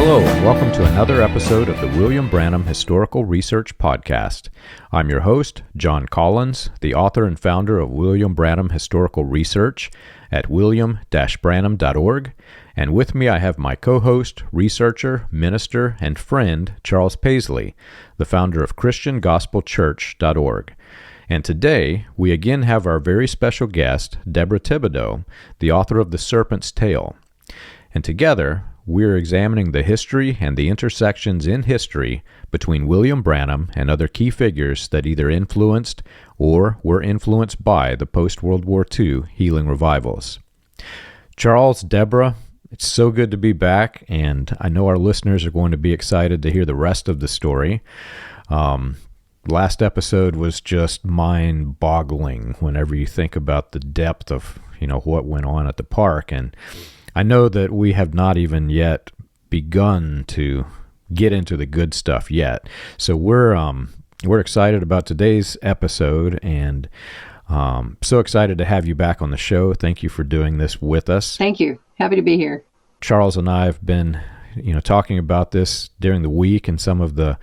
Hello, and welcome to another episode of the William Branham Historical Research Podcast. I'm your host, John Collins, the author and founder of William Branham Historical Research at william-branham.org, and with me I have my co-host, researcher, minister, and friend, Charles Paisley, the founder of ChristianGospelChurch.org. And today, we again have our very special guest, Deborah Thibodeau, the author of the Serpents Tale. And together, we're examining the history and the intersections in history between William Branham and other key figures that either influenced or were influenced by the post-World War II healing revivals. Charles, Deborah, it's so good to be back, and I know our listeners are going to be excited to hear the rest of the story. Last episode was just mind-boggling whenever you think about the depth of, what went on at the park. And I know that we have not even yet begun to get into the good stuff yet. So we're excited about today's episode, and so excited to have you back on the show. Thank you for doing this with us. Thank you. Happy to be here. Charles and I have been, talking about this during the week and some of the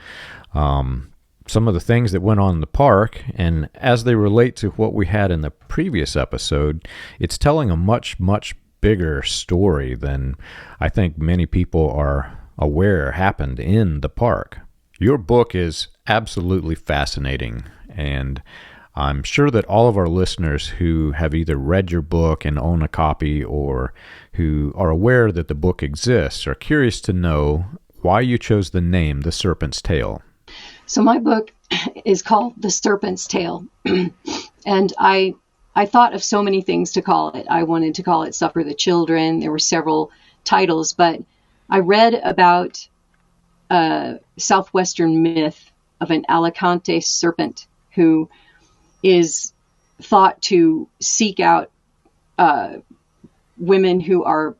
things that went on in the park, and as they relate to what we had in the previous episode, it's telling a much, much bigger story than I think many people are aware happened in the park. Your book is absolutely fascinating, and I'm sure that all of our listeners who have either read your book and own a copy or who are aware that the book exists are curious to know why you chose the name The Serpent's Tale. So my book is called The Serpent's Tale, and I thought of so many things to call it. I wanted to call it Suffer the Children. There were several titles, but I read about a southwestern myth of an Alicante serpent who is thought to seek out women who are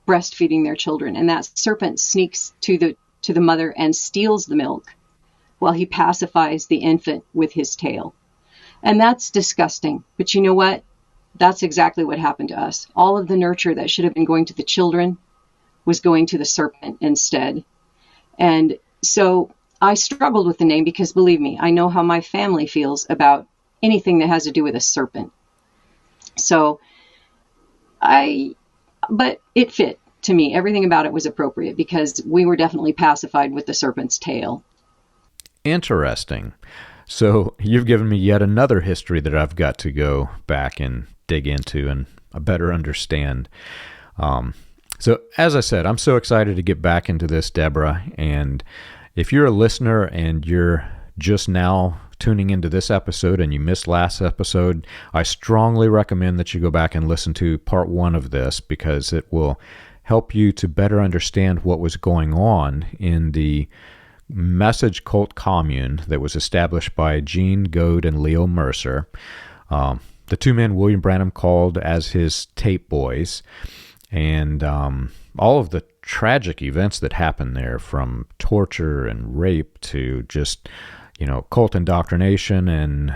breastfeeding their children, and that serpent sneaks to the mother and steals the milk while he pacifies the infant with his tail. And that's disgusting. But you know what? That's exactly what happened to us. All of the nurture that should have been going to the children was going to the serpent instead. And so I struggled with the name because, believe me, I know how my family feels about anything that has to do with a serpent. But it fit to me. Everything about it was appropriate because we were definitely pacified with the serpent's tail. Interesting. So you've given me yet another history that I've got to go back and dig into and better understand. So as I said, I'm so excited to get back into this, Deborah. And if you're a listener and you're just now tuning into this episode and you missed last episode, I strongly recommend that you go back and listen to part 1 of this because it will help you to better understand what was going on in the message cult commune that was established by Goad and Leo Mercer. The two men William Branham called as his tape boys, and all of the tragic events that happened there, from torture and rape to just, cult indoctrination and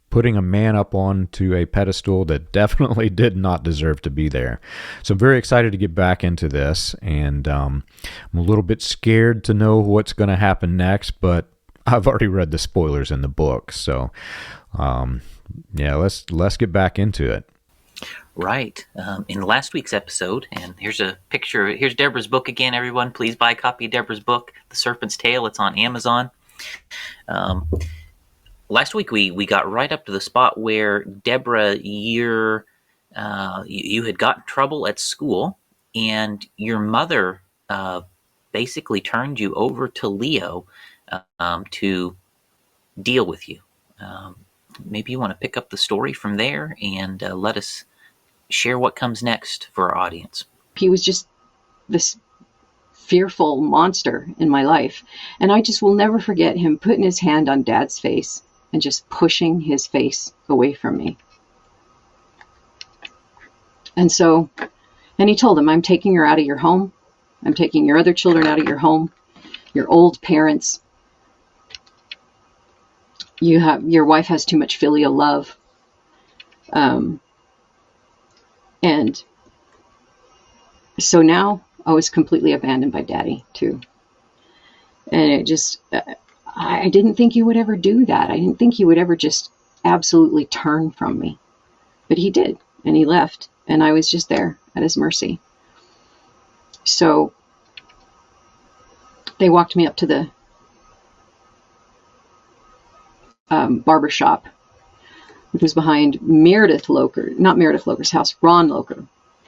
putting a man up onto a pedestal that definitely did not deserve to be there. So I'm very excited to get back into this, and I'm a little bit scared to know what's going to happen next, but I've already read the spoilers in the book. So let's get back into it. Right. In last week's episode, and here's a picture. Here's Deborah's book again, everyone. Please buy a copy of Deborah's book, The Serpent's Tale. It's on Amazon. Last week we got right up to the spot where Deborah, you had gotten trouble at school, and your mother basically turned you over to Leo to deal with you. Maybe you want to pick up the story from there and let us share what comes next for our audience. He was just this fearful monster in my life, and I just will never forget him putting his hand on Dad's face and just pushing his face away from me. And he told him, I'm taking her out of your home. I'm taking your other children out of your home. Your old parents. Your wife has too much filial love. And so now I was completely abandoned by Daddy too. And it just, I didn't think he would ever do that. I didn't think he would ever just absolutely turn from me. But he did, and he left, and I was just there at his mercy. So they walked me up to the barber shop, which was behind not Meredith Loker's house, Ron Loker.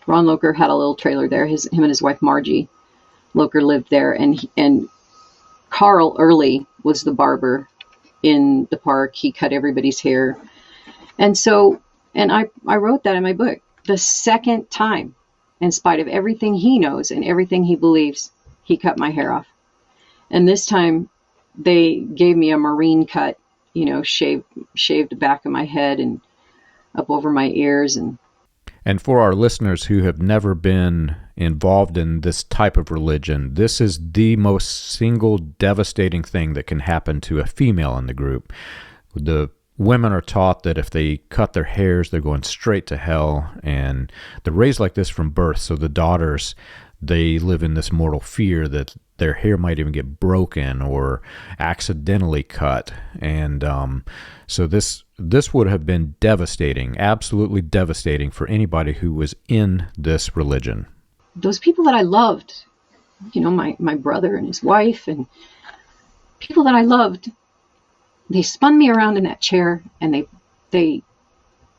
Ron Loker had a little trailer there. Him and his wife Margie Loker lived there, and Carl Early was the barber in the park. He cut everybody's hair. And I wrote that in my book. The second time, in spite of everything he knows and everything he believes, he cut my hair off. And this time they gave me a marine cut, shaved the back of my head and up over my ears. And for our listeners who have never been involved in this type of religion, this is the most single devastating thing that can happen to a female in the group. The women are taught that if they cut their hairs, they're going straight to hell, and they're raised like this from birth. So the daughters, they live in this mortal fear that their hair might even get broken or accidentally cut. And so this would have been devastating, absolutely devastating for anybody who was in this religion. Those people that I loved, my brother and his wife and people that I loved, they spun me around in that chair and they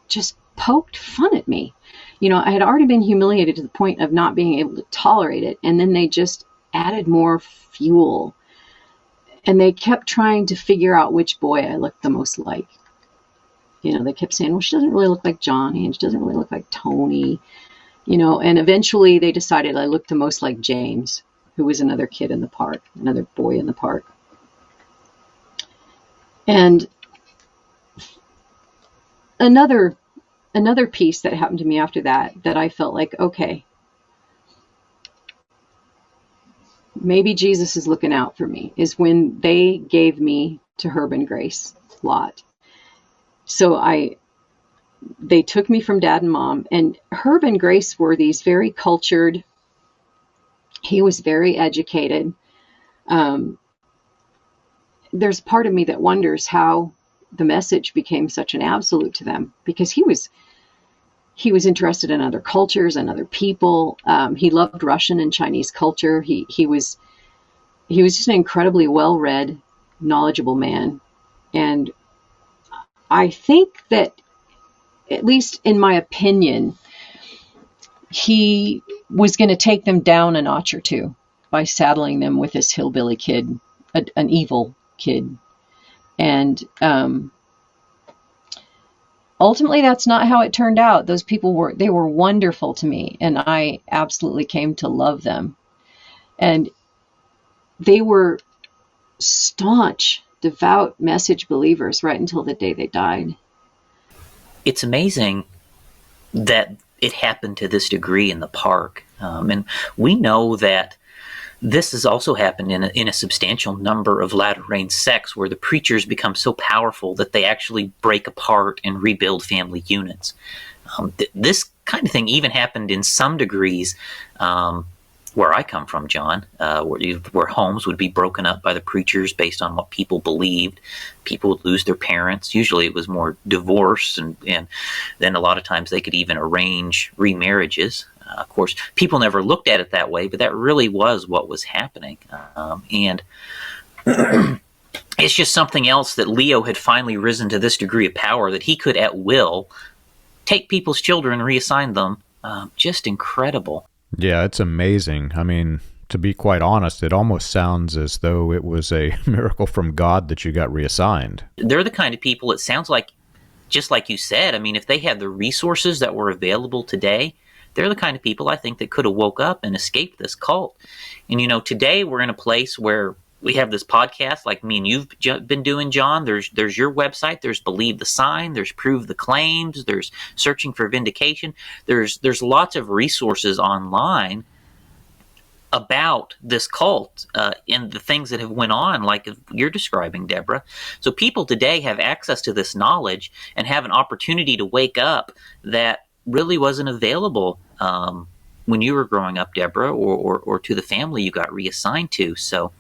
just poked fun at me. I had already been humiliated to the point of not being able to tolerate it. And then they just added more fuel. And they kept trying to figure out which boy I looked the most like. They kept saying, well, she doesn't really look like Johnny, and she doesn't really look like Tony. And eventually they decided I looked the most like James, who was another kid in the park, another boy in the park. And another piece that happened to me after that I felt like, okay, maybe Jesus is looking out for me, is when they gave me to Herb and Grace Lott. So they took me from Dad and Mom, and Herb and Grace were these very cultured. He was very educated. There's part of me that wonders how the message became such an absolute to them, because he was interested in other cultures and other people. He loved Russian and Chinese culture. He was just an incredibly well-read, knowledgeable man. And I think that, at least in my opinion, he was going to take them down a notch or two by saddling them with this hillbilly kid, an evil kid. And ultimately, that's not how it turned out. Those people were wonderful to me, and I absolutely came to love them. And they were staunch, devout message believers right until the day they died. It's amazing that it happened to this degree in the park. And we know that this has also happened in a substantial number of latter-rain sects, where the preachers become so powerful that they actually break apart and rebuild family units. This kind of thing even happened in some degrees where I come from, John, where homes would be broken up by the preachers based on what people believed. People would lose their parents. Usually it was more divorce, and then a lot of times they could even arrange remarriages. Of course, people never looked at it that way, but that really was what was happening. And it's just something else that Leo had finally risen to this degree of power that he could at will take people's children and reassign them. Just incredible. Yeah, it's amazing. I mean, to be quite honest, it almost sounds as though it was a miracle from God that you got reassigned. They're the kind of people, it sounds like, just like you said, I mean, if they had the resources that were available today, they're the kind of people I think that could have woke up and escaped this cult. And, today we're in a place where we have this podcast like me and you've been doing, John. There's your website. There's Believe the Sign. There's Prove the Claims. There's Searching for Vindication. There's lots of resources online about this cult and the things that have went on, like you're describing, Deborah. So people today have access to this knowledge and have an opportunity to wake up that really wasn't available when you were growing up, Deborah, or to the family you got reassigned to. So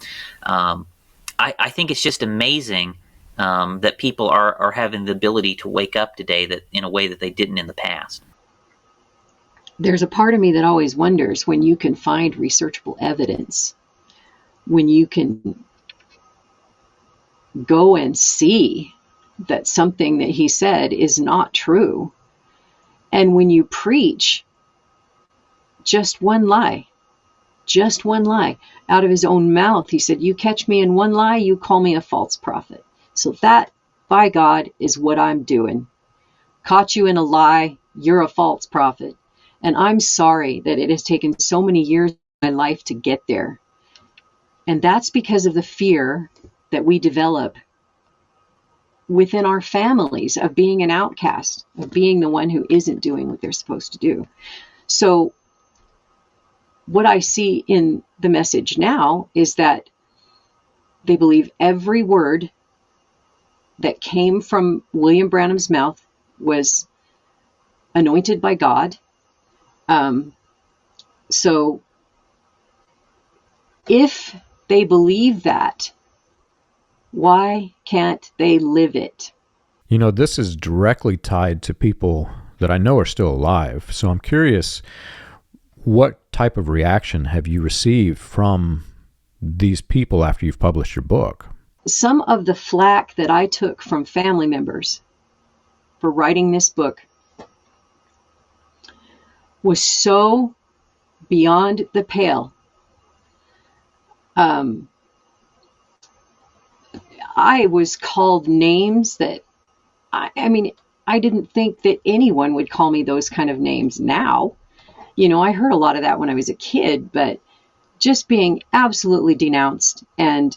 I think it's just amazing that people are having the ability to wake up today that in a way that they didn't in the past. There's a part of me that always wonders, when you can find researchable evidence, when you can go and see that something that he said is not true, and when you preach just one lie out of his own mouth. He said, you catch me in one lie, you call me a false prophet. So that, by God, is what I'm doing. Caught you in a lie, you're a false prophet. And I'm sorry that it has taken so many years of my life to get there. And that's because of the fear that we develop within our families of being an outcast, of being the one who isn't doing what they're supposed to do. So what I see in the message now is that they believe every word that came from William Branham's mouth was anointed by God. So if they believe that, why can't they live it? You know, this is directly tied to people that I know are still alive. So I'm curious, what type of reaction have you received from these people after you've published your book? Some of the flack that I took from family members for writing this book was so beyond the pale. I was called names that, I mean, I didn't think that anyone would call me those kind of names now. You know, I heard a lot of that when I was a kid, but just being absolutely denounced and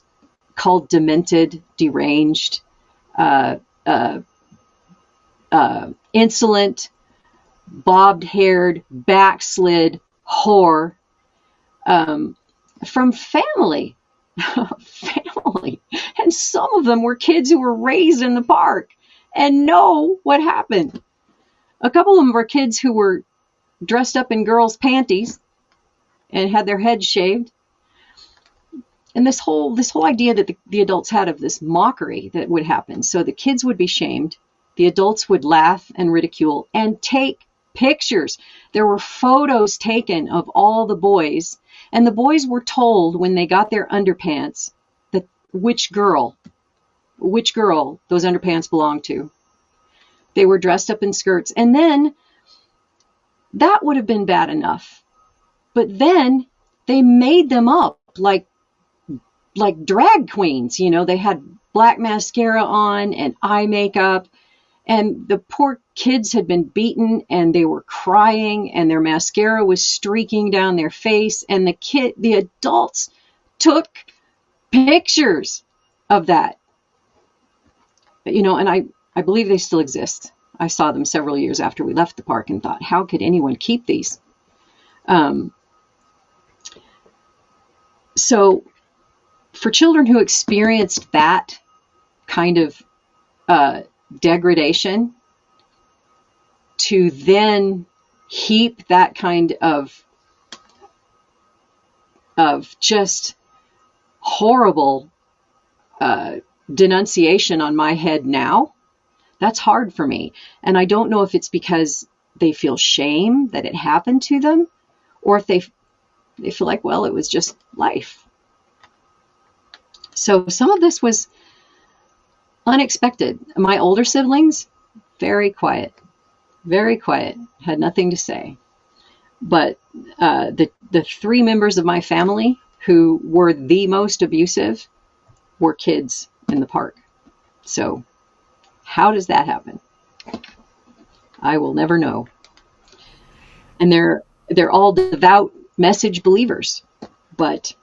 called demented, deranged, insolent, bobbed-haired, backslid, whore, from family. Family. And some of them were kids who were raised in the park and know what happened. A couple of them were kids who were dressed up in girls' panties and had their heads shaved. And this whole idea that the adults had of this mockery that would happen. So the kids would be shamed, the adults would laugh and ridicule and take pictures. There were photos taken of all the boys, and the boys were told when they got their underpants that which girl those underpants belonged to. They were dressed up in skirts, and then that would have been bad enough. But then they made them up like drag queens. You know, they had black mascara on and eye makeup, and the poor kids had been beaten and they were crying and their mascara was streaking down their face, and the adults took pictures of that. You know, and I believe they still exist. I saw them several years after we left the park and thought, how could anyone keep these? So for children who experienced that kind of degradation, to then heap that kind of just horrible denunciation on my head now, that's hard for me. And I don't know if it's because they feel shame that it happened to them, or if they feel like, well, it was just life. So some of this was unexpected. My older siblings, very quiet, had nothing to say. But the three members of my family who were the most abusive were kids in the park. So how does that happen? I will never know. And they're all devout message believers, but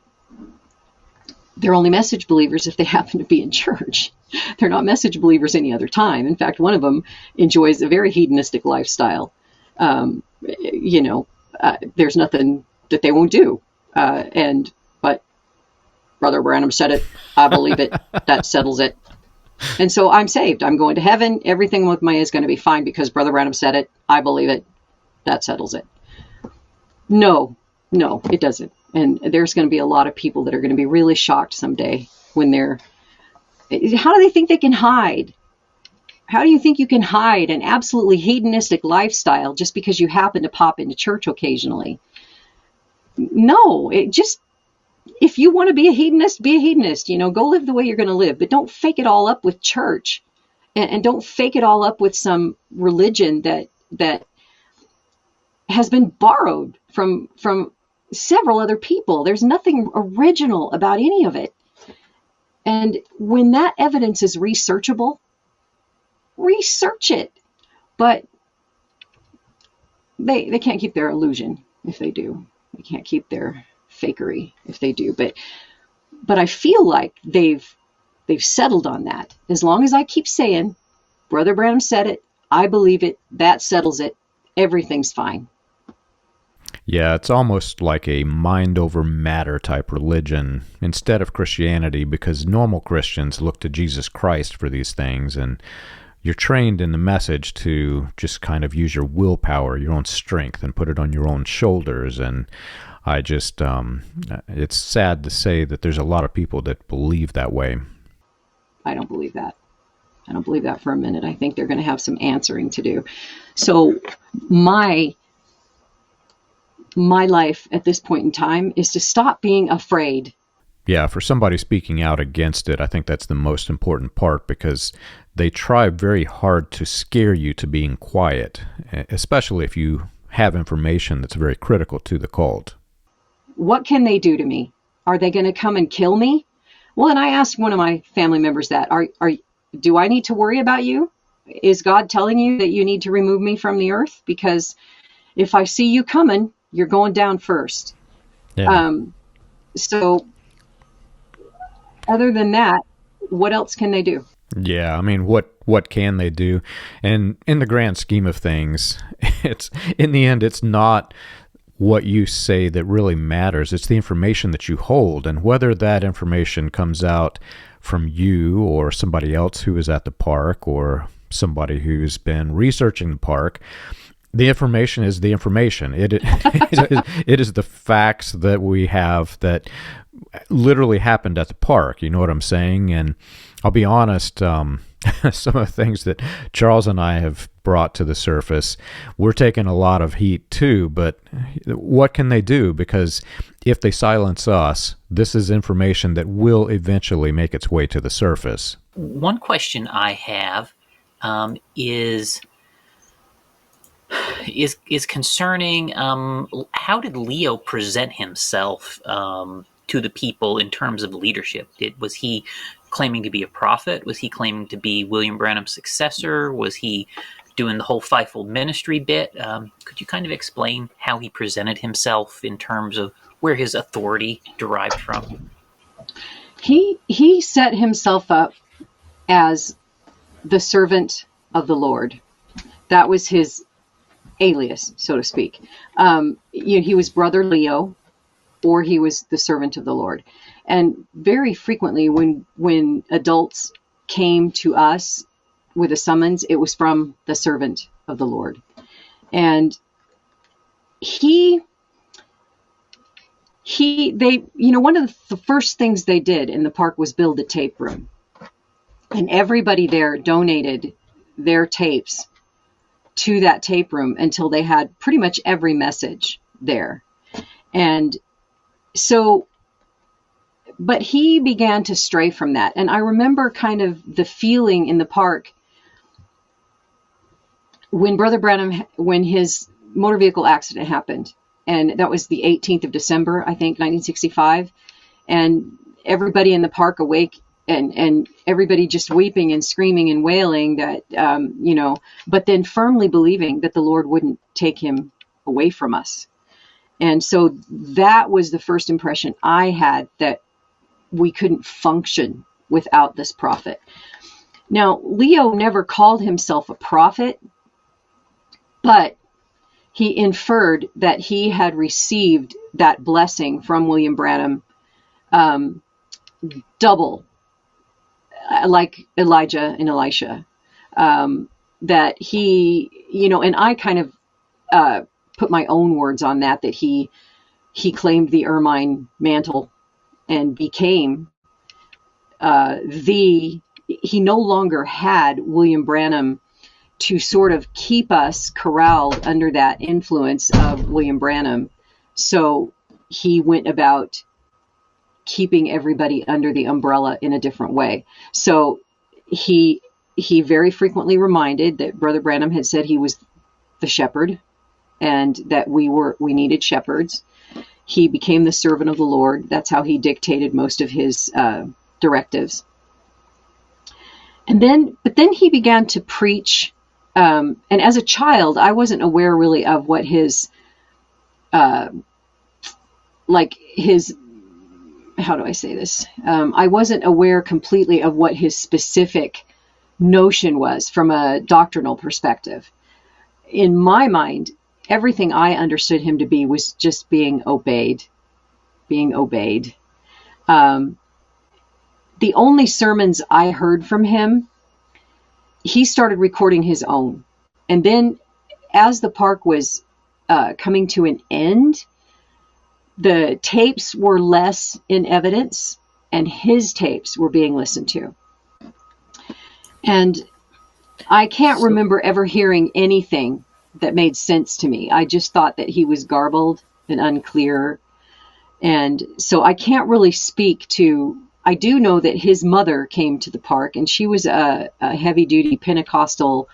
they're only message believers if they happen to be in church. They're not message believers any other time. In fact, one of them enjoys a very hedonistic lifestyle. There's nothing that they won't do. But Brother Branham said it. I believe it. That settles it. And so I'm saved. I'm going to heaven. Everything with me is going to be fine because Brother Branham said it. I believe it. That settles it. No, no, it doesn't. And there's going to be a lot of people that are going to be really shocked someday when how do they think they can hide? How do you think you can hide an absolutely hedonistic lifestyle just because you happen to pop into church occasionally? No, if you want to be a hedonist, be a hedonist. Go live the way you're going to live, but don't fake it all up with church, and don't fake it all up with some religion that has been borrowed from several other people. There's nothing original about any of it. And when that evidence is researchable, research it. But they can't keep their illusion if they do. They can't keep their fakery if they do. But I feel like they've settled on that. As long as I keep saying, Brother Branham said it, I believe it, that settles it, everything's fine. Yeah, it's almost like a mind over matter type religion instead of Christianity, because normal Christians look to Jesus Christ for these things, and you're trained in the message to just kind of use your willpower, your own strength, and put it on your own shoulders. And I just, it's sad to say that there's a lot of people that believe that way. I don't believe that. I don't believe that for a minute. I think they're going to have some answering to do. So my life at this point in time is to stop being afraid. Yeah, for somebody speaking out against it, I think that's the most important part, because they try very hard to scare you to being quiet, especially if you have information that's very critical to the cult. What can they do to me? Are they going to come and kill me? Well, and I asked one of my family members that, do I need to worry about you? Is God telling you that you need to remove me from the earth? Because if I see you coming, you're going down first. Yeah. So other than that, what else can they do? Yeah, I mean, what can they do? And in the grand scheme of things, it's in the end, it's not what you say that really matters. It's the information that you hold, and whether that information comes out from you or somebody else who is at the park or somebody who's been researching the park. The information is the information. It is the facts that we have that literally happened at the park. You know what I'm saying? And I'll be honest, some of the things that Charles and I have brought to the surface, we're taking a lot of heat too, but what can they do? Because if they silence us, this is information that will eventually make its way to the surface. One question I have is concerning how did Leo present himself to the people in terms of leadership? Was he claiming to be a prophet? Was he claiming to be William Branham's successor? Was he doing the whole fivefold ministry bit? Could you kind of explain how he presented himself in terms of where his authority derived from? He set himself up as the servant of the Lord. That was his alias, so to speak. He was Brother Leo, or he was the servant of the Lord. And very frequently when adults came to us with a summons, it was from the servant of the Lord. And one of the first things they did in the park was build a tape room. And everybody there donated their tapes to that tape room until they had pretty much every message there. And so, but he began to stray from that. And I remember kind of the feeling in the park when Brother Branham, when his motor vehicle accident happened, and that was the 18th of December, I think, 1965. And everybody in the park awake and everybody just weeping and screaming and wailing that, but then firmly believing that the Lord wouldn't take him away from us. And so that was the first impression I had, that we couldn't function without this prophet. Now, Leo never called himself a prophet, but he inferred that he had received that blessing from William Branham, double, like Elijah and Elisha, that he, and I kind of put my own words on that he claimed the ermine mantle and became he no longer had William Branham to sort of keep us corralled under that influence of William Branham. So he went about keeping everybody under the umbrella in a different way. So he very frequently reminded that Brother Branham had said he was the shepherd and that we needed shepherds. He became the servant of the Lord. That's how he dictated most of his directives. But then he began to preach. And as a child, I wasn't aware really of what his, how do I say this? I wasn't aware completely of what his specific notion was from a doctrinal perspective. In my mind, everything I understood him to be was just being obeyed. The only sermons I heard from him, he started recording his own. And then as the park was coming to an end, the tapes were less in evidence and his tapes were being listened to. And I can't remember ever hearing anything that made sense to me. I just thought that he was garbled and unclear. And so I can't really speak to, I do know that his mother came to the park and she was a heavy duty Pentecostal,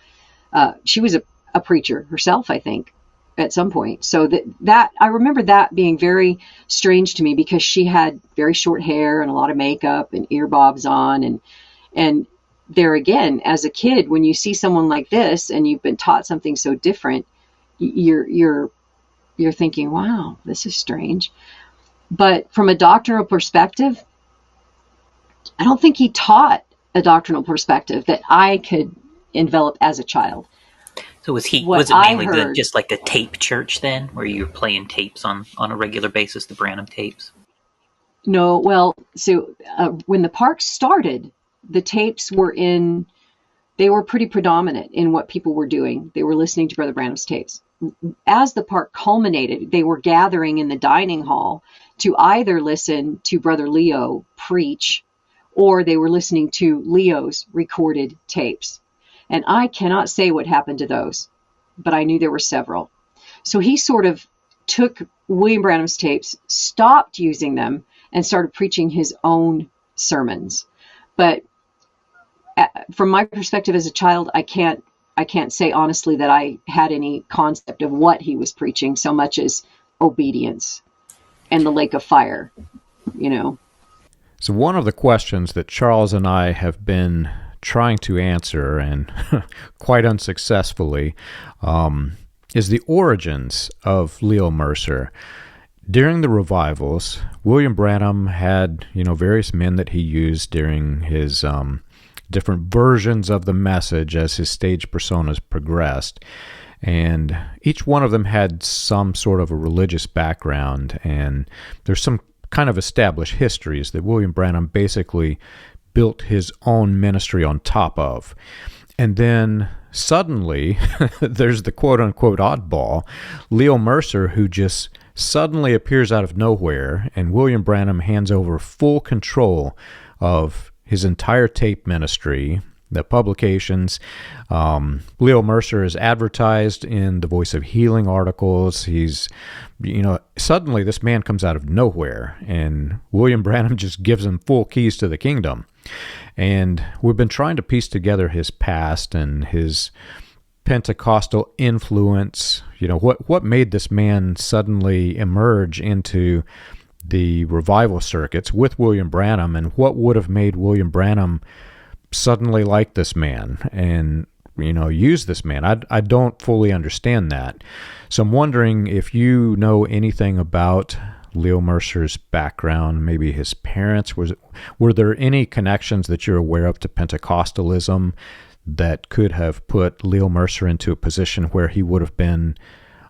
she was a preacher herself, I think, at some point. So that I remember that being very strange to me because she had very short hair and a lot of makeup and earbobs on. And there again, as a kid, when you see someone like this and you've been taught something so different, you're thinking, wow, this is strange. But from a doctrinal perspective, I don't think he taught a doctrinal perspective that I could envelop as a child. So was it mainly just like the tape church then, where you're playing tapes on a regular basis, the Branham tapes? No, well, so when the park started, the tapes they were pretty predominant in what people were doing. They were listening to Brother Branham's tapes. As the park culminated, they were gathering in the dining hall to either listen to Brother Leo preach, or they were listening to Leo's recorded tapes. And I cannot say what happened to those, but I knew there were several. So he sort of took William Branham's tapes, stopped using them, and started preaching his own sermons. But from my perspective as a child, I can't say honestly that I had any concept of what he was preaching so much as obedience and the lake of fire, So one of the questions that Charles and I have been trying to answer, and quite unsuccessfully, is the origins of Leo Mercer. During the revivals, William Branham had, various men that he used during his different versions of the message as his stage personas progressed. And each one of them had some sort of a religious background, and there's some kind of established histories that William Branham basically built his own ministry on top of. And then suddenly, there's the quote-unquote oddball, Leo Mercer, who just suddenly appears out of nowhere, and William Branham hands over full control of his entire tape ministry, the publications. Leo Mercer is advertised in the Voice of Healing articles. He's, suddenly this man comes out of nowhere, and William Branham just gives him full keys to the kingdom. And we've been trying to piece together his past and his Pentecostal influence. What made this man suddenly emerge into the revival circuits with William Branham, and what would have made William Branham suddenly like this man and use this man. I don't fully understand that. So I'm wondering if you know anything about Leo Mercer's background, maybe his parents. Were there any connections that you're aware of to Pentecostalism that could have put Leo Mercer into a position where he would have been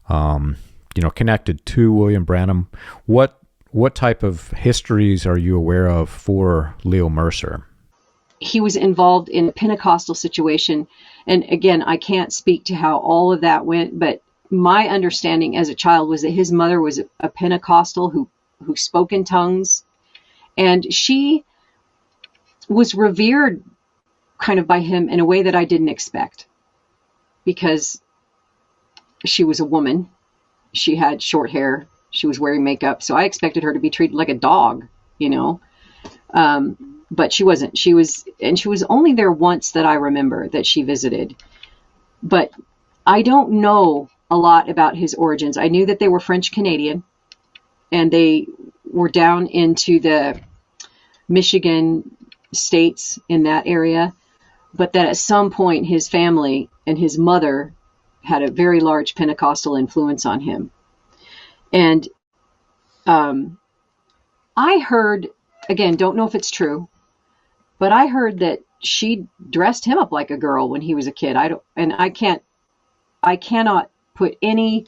connected to William Branham? What type of histories are you aware of for Leo Mercer? He was involved in a Pentecostal situation. And again, I can't speak to how all of that went, but my understanding as a child was that his mother was a Pentecostal who spoke in tongues, and she was revered kind of by him in a way that I didn't expect, because she was a woman. She had short hair. She was wearing makeup. So I expected her to be treated like a dog, but she wasn't. She was only there once that I remember that she visited. But I don't know a lot about his origins. I knew that they were French Canadian, and they were down into the Michigan states in that area, but that at some point his family and his mother had a very large Pentecostal influence on him. And I heard, again, don't know if it's true, but I heard that she dressed him up like a girl when he was a kid. I cannot put any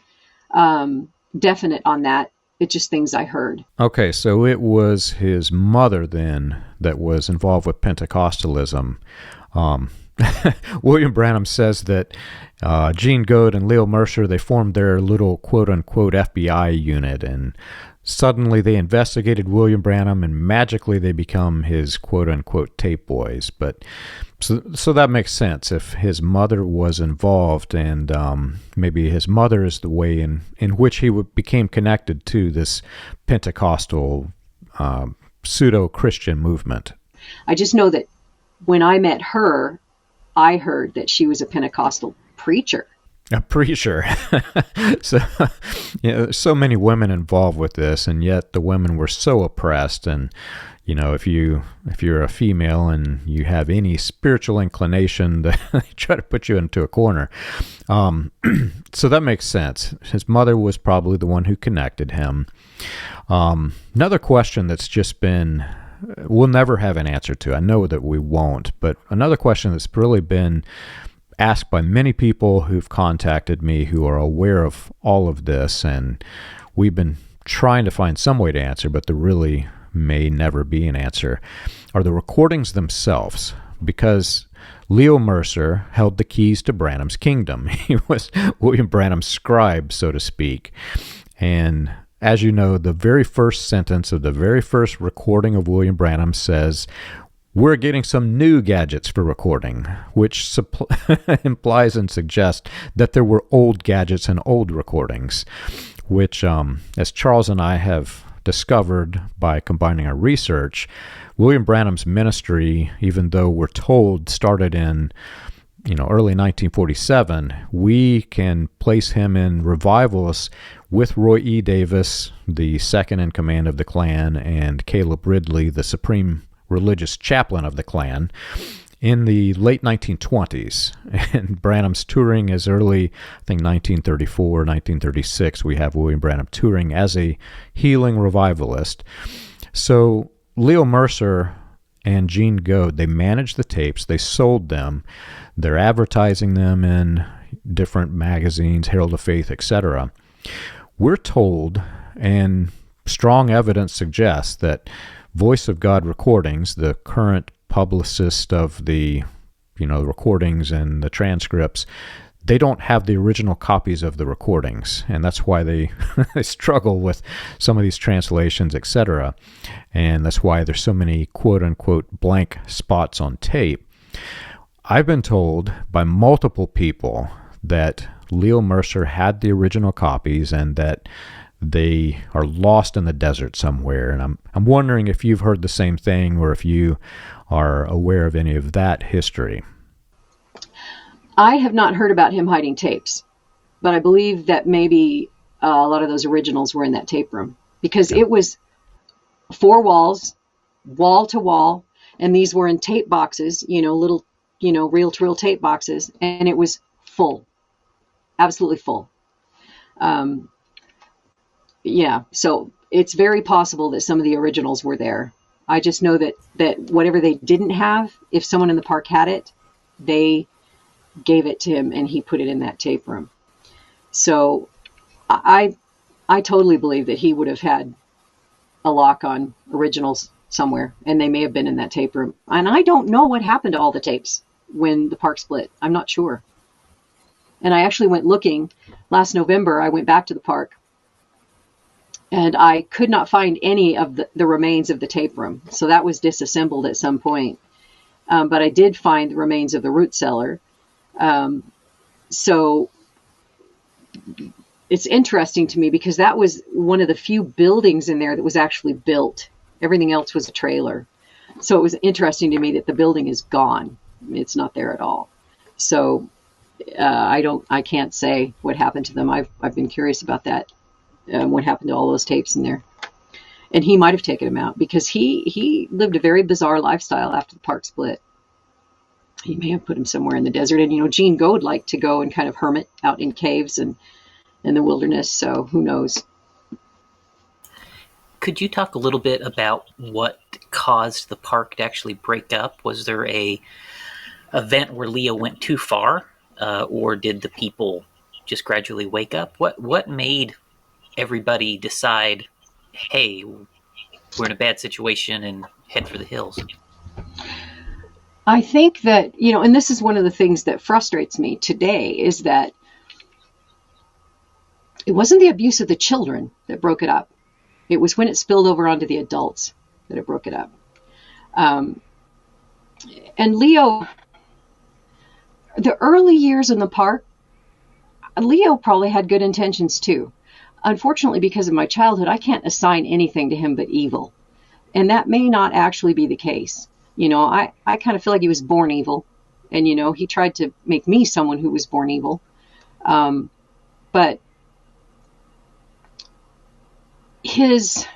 definite on that. It's just things I heard. Okay, so it was his mother then that was involved with Pentecostalism. William Branham says that Gene Goad and Leo Mercer, they formed their little quote-unquote FBI unit, and suddenly they investigated William Branham, and magically they become his quote-unquote tape boys. But so that makes sense if his mother was involved, and maybe his mother is the way in which he became connected to this Pentecostal pseudo-Christian movement. I just know that when I met her, I heard that she was a Pentecostal preacher. A preacher. So, so many women involved with this, and yet the women were so oppressed. And if you're a female and you have any spiritual inclination, they try to put you into a corner. So that makes sense. His mother was probably the one who connected him. Another question that's just been, we'll never have an answer to. I know that we won't, but another question that's really been asked by many people who've contacted me who are aware of all of this, and we've been trying to find some way to answer, but there really may never be an answer, are the recordings themselves. Because Leo Mercer held the keys to Branham's kingdom. He was William Branham's scribe, so to speak. And as you know, the very first sentence of the very first recording of William Branham says, "We're getting some new gadgets for recording," which implies and suggests that there were old gadgets and old recordings, which, as Charles and I have discovered by combining our research, William Branham's ministry, even though we're told started in early 1947, we can place him in revivals with Roy E. Davis, the second in command of the Klan, and Caleb Ridley, the supreme religious chaplain of the Klan, in the late 1920s. And Branham's touring as early, I think 1934, 1936, we have William Branham touring as a healing revivalist. So Leo Mercer and Gene Goad, they managed the tapes, they sold them, they're advertising them in different magazines, Herald of Faith, etc. We're told, and strong evidence suggests, that Voice of God Recordings, the current publicist of the recordings and the transcripts, they don't have the original copies of the recordings, and that's why they struggle with some of these translations, etc. And that's why there's so many quote-unquote blank spots on tape. I've been told by multiple people that Leo Mercer had the original copies and that they are lost in the desert somewhere. And I'm wondering if you've heard the same thing, or if you are aware of any of that history. I have not heard about him hiding tapes, but I believe that maybe a lot of those originals were in that tape room, because it was 4 walls, wall to wall, and these were in tape boxes, little, reel-to-reel tape boxes, and it was full, absolutely full. So it's very possible that some of the originals were there. I just know that whatever they didn't have, if someone in the park had it, they gave it to him and he put it in that tape room. So I totally believe that he would have had a lock on originals somewhere, and they may have been in that tape room. And I don't know what happened to all the tapes when the park split. I'm not sure. And I actually went looking last November. I went back to the park, and I could not find any of the remains of the tape room. So that was disassembled at some point. But I did find the remains of the root cellar. So it's interesting to me because that was one of the few buildings in there that was actually built. Everything else was a trailer. So it was interesting to me that the building is gone. It's not there at all. So I can't say what happened to them. I've been curious about that. What happened to all those tapes in there? And he might have taken them out because he lived a very bizarre lifestyle after the park split. He may have put him somewhere in the desert. And, Gene Goad liked to go and kind of hermit out in caves and in the wilderness. So who knows? Could you talk a little bit about what caused the park to actually break up? Was there a event where Leo went too far, or did the people just gradually wake up? What made everybody decide, hey, we're in a bad situation and head for the hills? I think that, and this is one of the things that frustrates me today, is that it wasn't the abuse of the children that broke it up. It was when it spilled over onto the adults that it broke it up. And Leo, the early years in the park, Leo probably had good intentions too. Unfortunately, because of my childhood, I can't assign anything to him but evil. And that may not actually be the case. I kind of feel like he was born evil. And, he tried to make me someone who was born evil. But a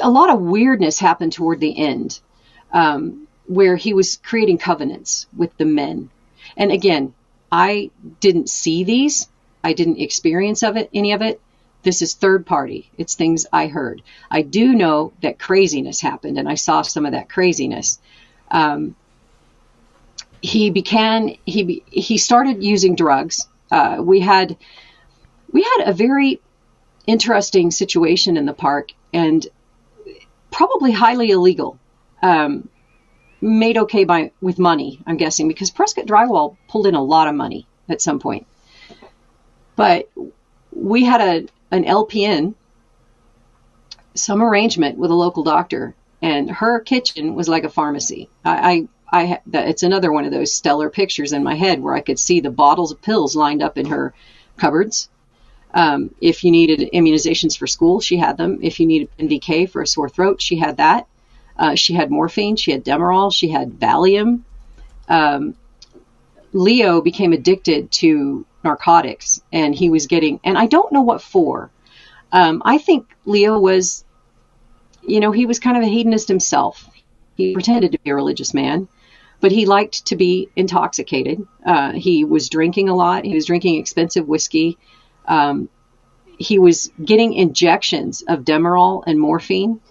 lot of weirdness happened toward the end, where he was creating covenants with the men. And again, I didn't see these. I didn't experience any of it. This is third party. It's things I heard. I do know that craziness happened, and I saw some of that craziness. He started using drugs. We had a very interesting situation in the park, and probably highly illegal. Made okay with money, I'm guessing, because Prescott Drywall pulled in a lot of money at some point. But we had an LPN, some arrangement with a local doctor, and her kitchen was like a pharmacy. It's another one of those stellar pictures in my head where I could see the bottles of pills lined up in her cupboards. If you needed immunizations for school, she had them. If you needed NVK for a sore throat, she had that. She had morphine, she had Demerol, she had Valium. Leo became addicted to narcotics, and he was and I don't know what for. I think Leo was, he was kind of a hedonist himself. He pretended to be a religious man, but he liked to be intoxicated. He was drinking a lot. He was drinking expensive whiskey. He was getting injections of Demerol and morphine,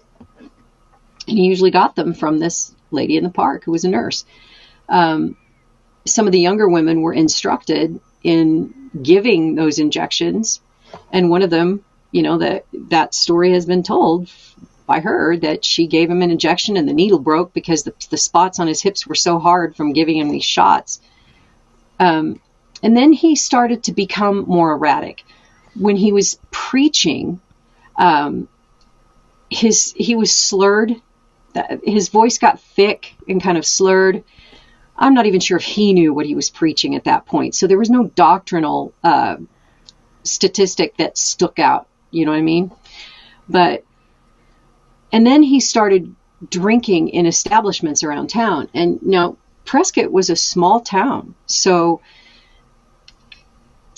and he usually got them from this lady in the park who was a nurse. Some of the younger women were instructed in giving those injections, and one of them, that story has been told by her, that she gave him an injection and the needle broke because the spots on his hips were so hard from giving him these shots. And then he started to become more erratic. When he was preaching, he was slurred. His voice got thick and kind of slurred. I'm not even sure if he knew what he was preaching at that point. So there was no doctrinal statistic that stuck out. You know what I mean? And then he started drinking in establishments around town. And Prescott was a small town. So,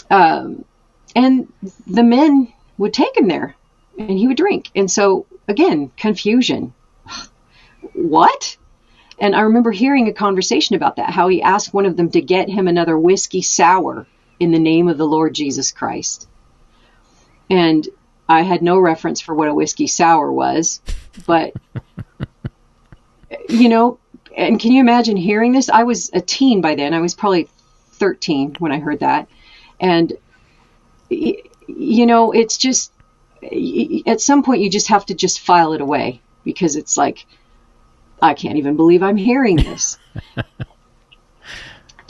and the men would take him there and he would drink. And so, again, confusion. What? And I remember hearing a conversation about that, how he asked one of them to get him another whiskey sour in the name of the Lord Jesus Christ. And I had no reference for what a whiskey sour was, but, and can you imagine hearing this? I was a teen by then. I was probably 13 when I heard that. And, it's just, at some point you just have to just file it away, because it's like, I can't even believe I'm hearing this.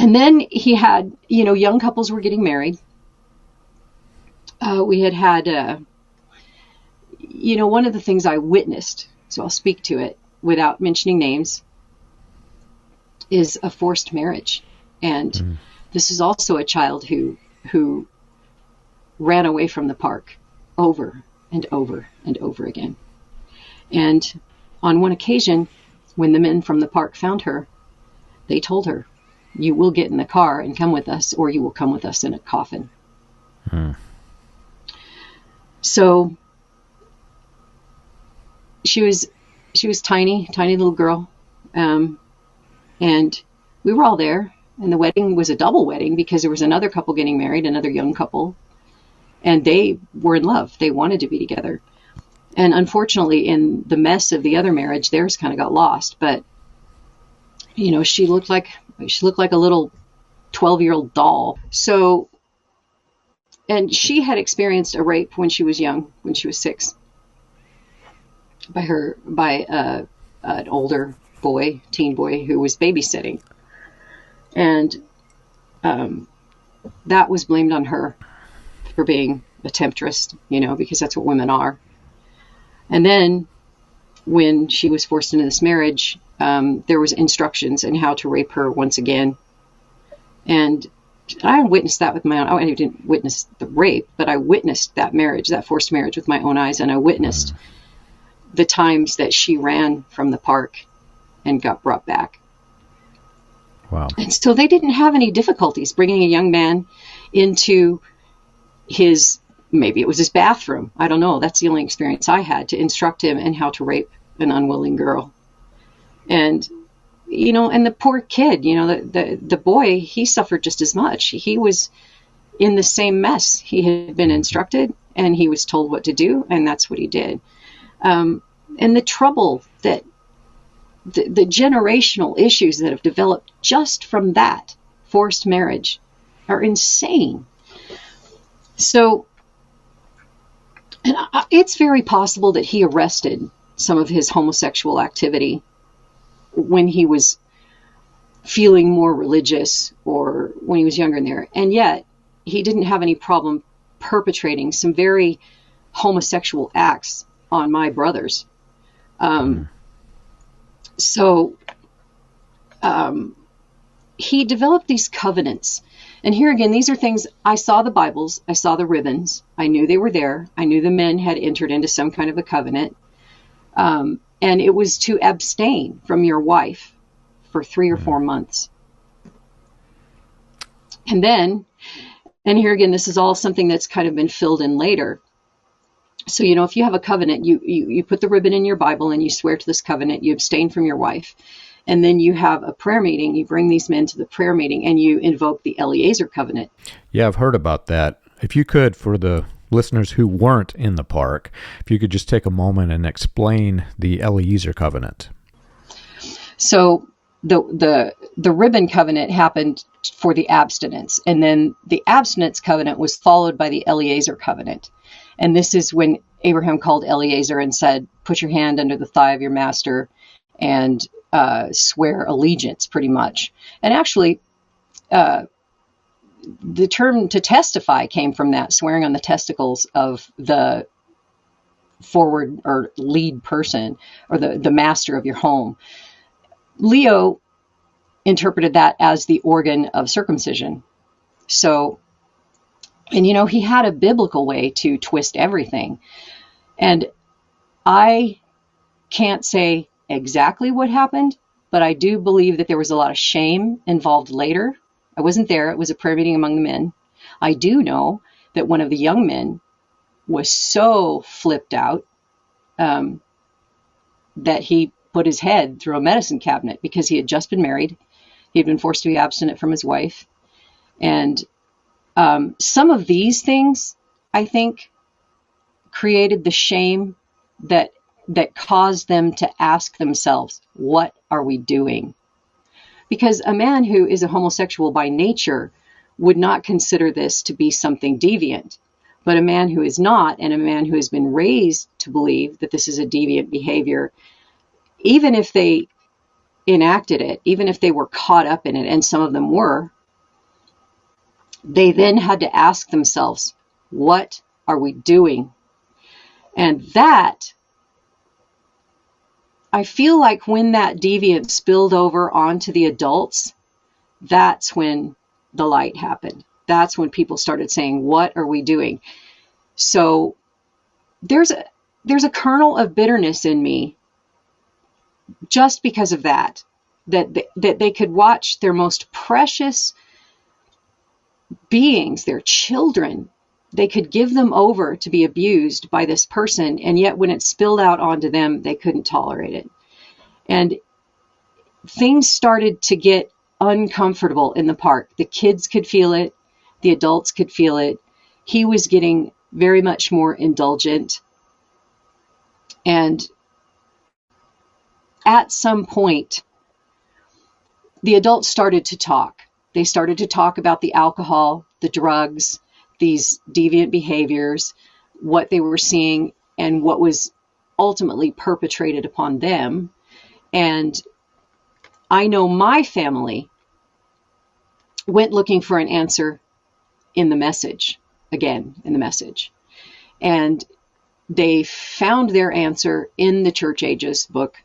And then he had, young couples were getting married. We had, one of the things I witnessed, so I'll speak to it without mentioning names, is a forced marriage. And this is also a child who ran away from the park over and over and over again. And on one occasion, when the men from the park found her, they told her, "You will get in the car and come with us, or you will come with us in a coffin." So she was tiny little girl. And we were all there. And the wedding was a double wedding because there was another couple getting married, another young couple. And they were in love. They wanted to be together. And unfortunately, in the mess of the other marriage, theirs kind of got lost. But, she looked like a little 12-year-old doll. So, and she had experienced a rape when she was young, when she was 6, by an older boy, teen boy, who was babysitting. And that was blamed on her for being a temptress, because that's what women are. And then when she was forced into this marriage, there was instructions on how to rape her once again. And I witnessed that with my own, I didn't witness the rape, but I witnessed that marriage, that forced marriage with my own eyes. And I witnessed the times that she ran from the park and got brought back. Wow. And so they didn't have any difficulties bringing a young man into maybe it was his bathroom. I don't know. That's the only experience I had, to instruct him in how to rape an unwilling girl. And, and the poor kid, the boy, he suffered just as much. He was in the same mess. He had been instructed and he was told what to do, and that's what he did. And the trouble that the generational issues that have developed just from that forced marriage are insane. So, and it's very possible that he arrested some of his homosexual activity when he was feeling more religious or when he was younger in there. And yet he didn't have any problem perpetrating some very homosexual acts on my brothers. So he developed these covenants. And here again, these are things, I saw the Bibles, I saw the ribbons, I knew they were there, I knew the men had entered into some kind of a covenant. And it was to abstain from your wife for 3 or 4 months. And then, and here again, this is all something that's kind of been filled in later. So, if you have a covenant, you put the ribbon in your Bible and you swear to this covenant, you abstain from your wife. And then you have a prayer meeting, you bring these men to the prayer meeting and you invoke the Eleazar Covenant. Yeah, I've heard about that. If you could, for the listeners who weren't in the park, if you could just take a moment and explain the Eleazar Covenant. So the ribbon covenant happened for the abstinence, and then the abstinence covenant was followed by the Eleazar Covenant. And this is when Abraham called Eleazar and said, "Put your hand under the thigh of your master and swear allegiance," pretty much. And actually, the term to testify came from that, swearing on the testicles of the forward or lead person or the master of your home. Leo interpreted that as the organ of circumcision. So, and he had a biblical way to twist everything. And I can't say exactly what happened, but I do believe that there was a lot of shame involved later. I wasn't there. It was a prayer meeting among the men. I do know that one of the young men was so flipped out that he put his head through a medicine cabinet because he had just been married. He had been forced to be abstinent from his wife. And some of these things, I think, created the shame that caused them to ask themselves, what are we doing? Because a man who is a homosexual by nature would not consider this to be something deviant. But a man who is not, and a man who has been raised to believe that this is a deviant behavior, even if they enacted it, even if they were caught up in it, and some of them were, They then had to ask themselves, what are we doing? And that, I feel like when that deviance spilled over onto the adults, that's when the light happened. That's when people started saying, what are we doing? So there's a kernel of bitterness in me just because of that they could watch their most precious beings, their children, they could give them over to be abused by this person, and yet when it spilled out onto them, they couldn't tolerate it. And things started to get uncomfortable in the park. The kids could feel it. The adults could feel it. He was getting very much more indulgent. And at some point, the adults started to talk. They started to talk about the alcohol, the drugs, these deviant behaviors, what they were seeing, and what was ultimately perpetrated upon them. And I know my family went looking for an answer in the message, again, in the message. And they found their answer in the Church Ages book,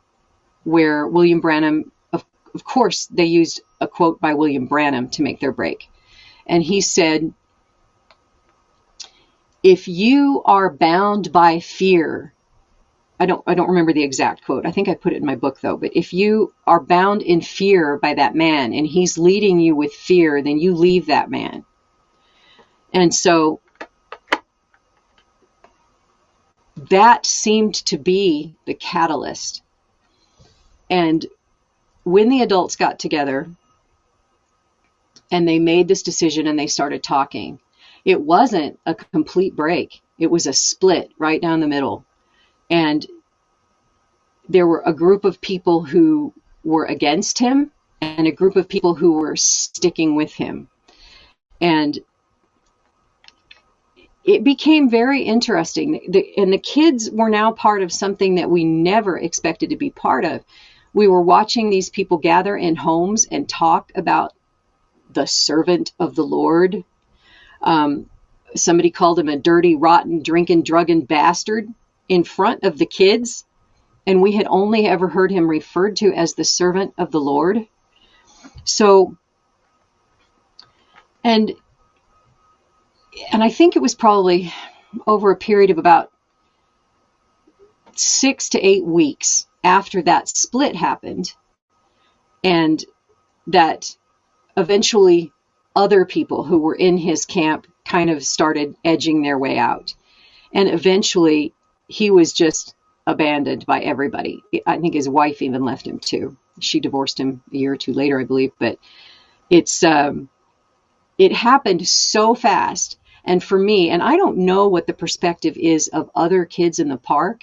where William Branham, of course, they used a quote by William Branham to make their break. And he said, if you are bound by fear, I don't remember the exact quote. I think I put it in my book though, but if you are bound in fear by that man and he's leading you with fear, then you leave that man. And so that seemed to be the catalyst. And when the adults got together and they made this decision and they started talking, it wasn't a complete break. It was a split right down the middle. And there were a group of people who were against him and a group of people who were sticking with him. And it became very interesting. And the kids were now part of something that we never expected to be part of. We were watching these people gather in homes and talk about the servant of the Lord. Somebody called him a dirty, rotten, drinking, drugging bastard in front of the kids. And we had only ever heard him referred to as the servant of the Lord. So, and I think it was probably over a period of about 6 to 8 weeks after that split happened, and that eventually other people who were in his camp kind of started edging their way out. And eventually he was just abandoned by everybody. I think his wife even left him too. She divorced him a year or two later, I believe, but it happened so fast. And for me, and I don't know what the perspective is of other kids in the park.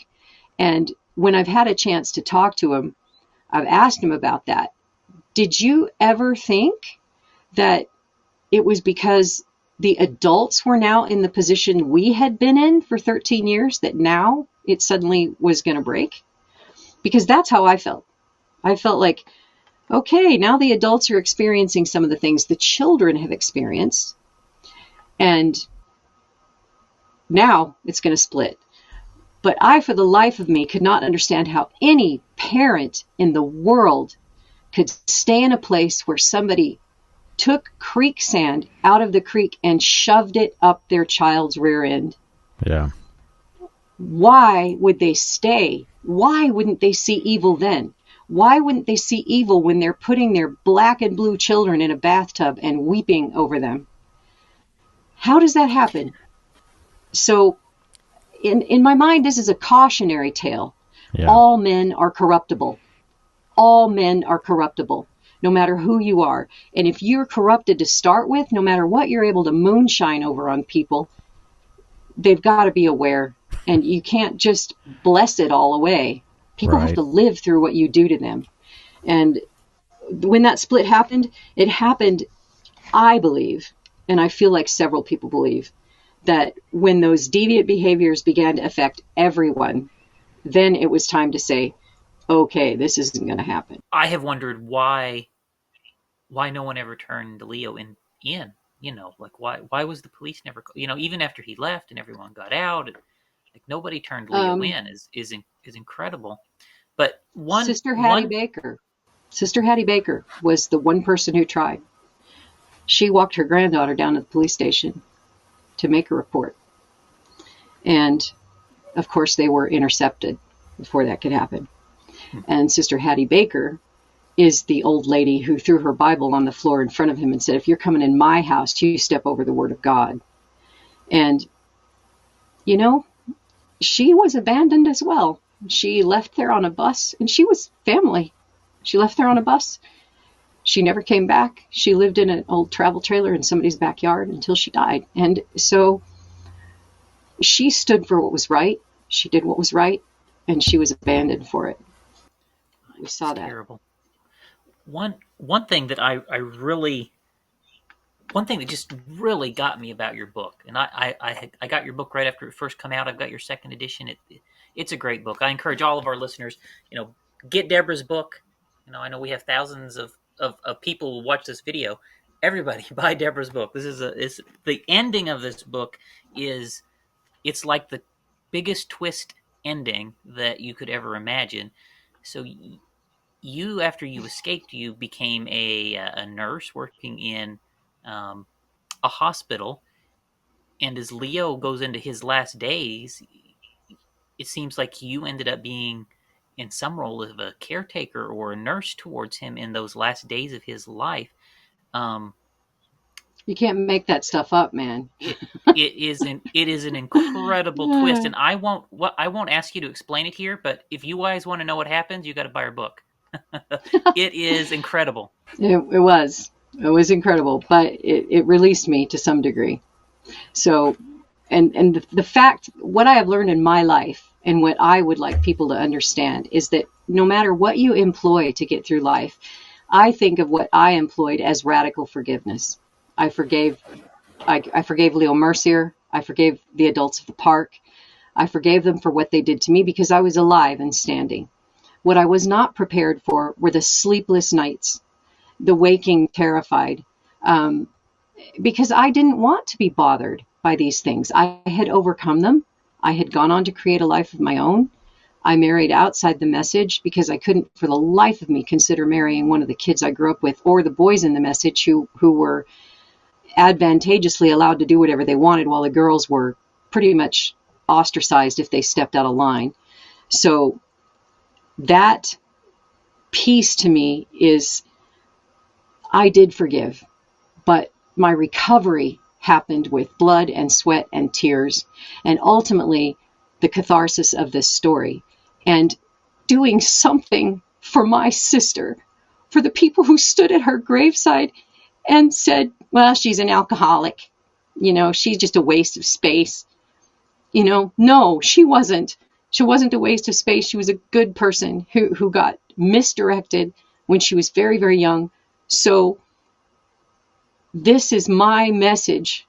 And when I've had a chance to talk to him, I've asked him about that. Did you ever think that it was because the adults were now in the position we had been in for 13 years that now it suddenly was going to break? Because that's how I felt. I felt like, okay, now the adults are experiencing some of the things the children have experienced. And now it's going to split. But I, for the life of me, could not understand how any parent in the world could stay in a place where somebody took creek sand out of the creek and shoved it up their child's rear end. Yeah. Why would they stay? Why wouldn't they see evil then? Why wouldn't they see evil when they're putting their black and blue children in a bathtub and weeping over them? How does that happen? So in my mind, this is a cautionary tale. Yeah. All men are corruptible. All men are corruptible, no matter who you are. And if you're corrupted to start with, no matter what you're able to moonshine over on people, they've got to be aware. And you can't just bless it all away. People have to live through what you do to them. And when that split happened, it happened, I believe, and I feel like several people believe, that when those deviant behaviors began to affect everyone, then it was time to say, okay, this isn't going to happen. I have wondered why no one ever turned Leo in. like why was the police never, even after he left and everyone got out, like nobody turned Leo in is incredible. But Sister Hattie Baker was the one person who tried. She walked her granddaughter down to the police station to make a report. And of course they were intercepted before that could happen. And Sister Hattie Baker is the old lady who threw her Bible on the floor in front of him and said, if you're coming in my house, you step over the word of God. And, she was abandoned as well. She left there on a bus, and she was family. She left there on a bus. She never came back. She lived in an old travel trailer in somebody's backyard until she died. And so she stood for what was right. She did what was right, and she was abandoned for it. We saw that. Terrible. One thing that one thing that just really got me about your book, and I got your book right after it first came out. I've got your second edition. It's a great book. I encourage all of our listeners, get Deborah's book. I know we have thousands of people who watch this video. Everybody buy Deborah's book. It's the ending of this book it's like the biggest twist ending that you could ever imagine. So you, after you escaped, you became a nurse working in a hospital. And as Leo goes into his last days, it seems like you ended up being in some role of a caretaker or a nurse towards him in those last days of his life. You can't make that stuff up, man. It is an incredible twist, and I won't ask you to explain it here. But if you guys want to know what happens, you got to buy our book. It is incredible. It was incredible, but it released me to some degree. So, and the fact, what I have learned in my life, and what I would like people to understand, is that no matter what you employ to get through life, I think of what I employed as radical forgiveness. I forgave Leo Mercier. I forgave the adults of the park. I forgave them for what they did to me because I was alive and standing. What I was not prepared for were the sleepless nights, the waking terrified, because I didn't want to be bothered by these things. I had overcome them. I had gone on to create a life of my own. I married outside the message because I couldn't for the life of me consider marrying one of the kids I grew up with or the boys in the message who were advantageously allowed to do whatever they wanted while the girls were pretty much ostracized if they stepped out of line. So that piece to me is, I did forgive, but my recovery happened with blood and sweat and tears, and ultimately the catharsis of this story, and doing something for my sister, for the people who stood at her graveside and said, well, she's an alcoholic, she's just a waste of space. No, she wasn't. She wasn't a waste of space. She was a good person who got misdirected when she was very, very young. So this is my message.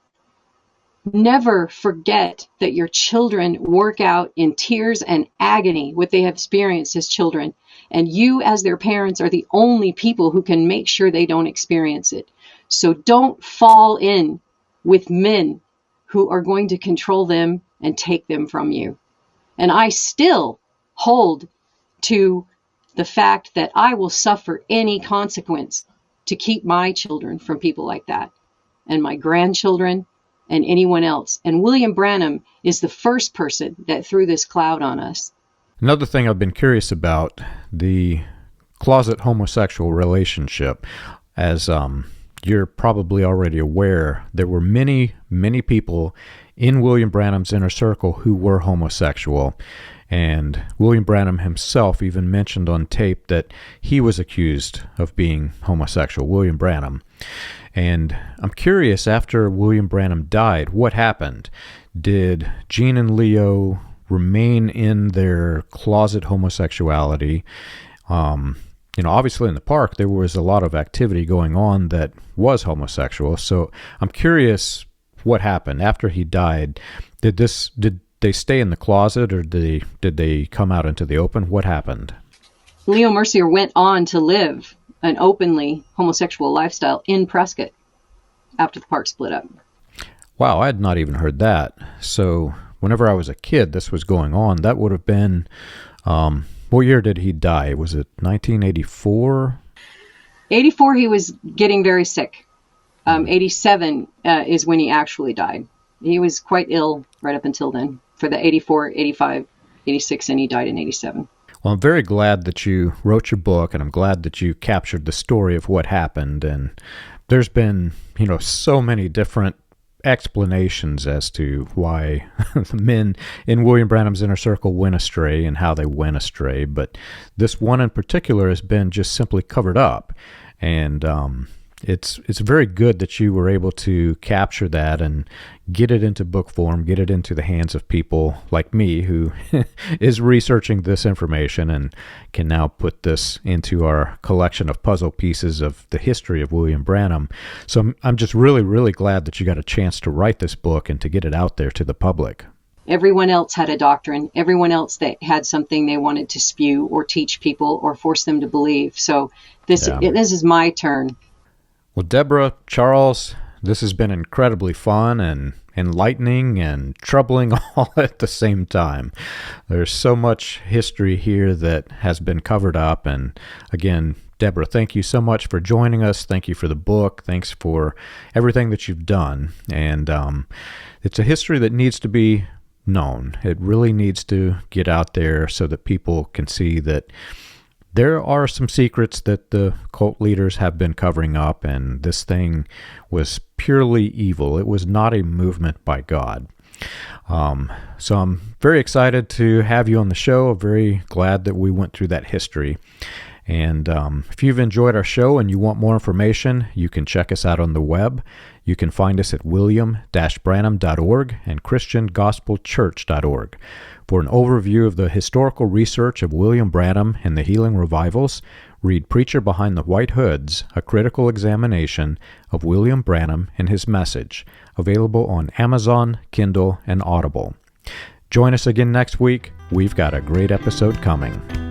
Never forget that your children work out in tears and agony what they have experienced as children. And you, as their parents, are the only people who can make sure they don't experience it. So don't fall in with men who are going to control them and take them from you. And I still hold to the fact that I will suffer any consequence to keep my children from people like that, and my grandchildren and anyone else. And William Branham is the first person that threw this cloud on us. Another thing I've been curious about, the closet homosexual relationship. As you're probably already aware, there were many, many people in William Branham's inner circle who were homosexual. And William Branham himself even mentioned on tape that he was accused of being homosexual, William Branham. And I'm curious, after William Branham died, what happened? Did Gene and Leo remain in their closet homosexuality? Obviously in the park, there was a lot of activity going on that was homosexual. So I'm curious what happened after he died. Did they stay in the closet, or did they come out into the open? What happened? Leo Mercier went on to live an openly homosexual lifestyle in Prescott. after the park split up. Wow, I had not even heard that. So whenever I was a kid, this was going on. That would have been, what year did he die? Was it 1984? 84, he was getting very sick. 87 is when he actually died. He was quite ill right up until then for the 84, 85, 86, and he died in 87. Well, I'm very glad that you wrote your book, and I'm glad that you captured the story of what happened. And there's been, so many different explanations as to why the men in William Branham's inner circle went astray and how they went astray. But this one in particular has been just simply covered up. And it's very good that you were able to capture that and get it into book form, get it into the hands of people like me who is researching this information and can now put this into our collection of puzzle pieces of the history of William Branham. So I'm just really, really glad that you got a chance to write this book and to get it out there to the public. Everyone else had a doctrine. Everyone else that had something they wanted to spew or teach people or force them to believe. So this is my turn. Well, Deborah, Charles, this has been incredibly fun and enlightening and troubling all at the same time. There's so much history here that has been covered up. And again, Deborah, thank you so much for joining us. Thank you for the book. Thanks for everything that you've done. And it's a history that needs to be known. It really needs to get out there so that people can see that there are some secrets that the cult leaders have been covering up, and this thing was purely evil. It was not a movement by God. So I'm very excited to have you on the show. I'm very glad that we went through that history. And if you've enjoyed our show and you want more information, you can check us out on the web. You can find us at william-branham.org and christiangospelchurch.org. For an overview of the historical research of William Branham and the healing revivals, read Preacher Behind the White Hoods, a critical examination of William Branham and his message, available on Amazon, Kindle, and Audible. Join us again next week. We've got a great episode coming.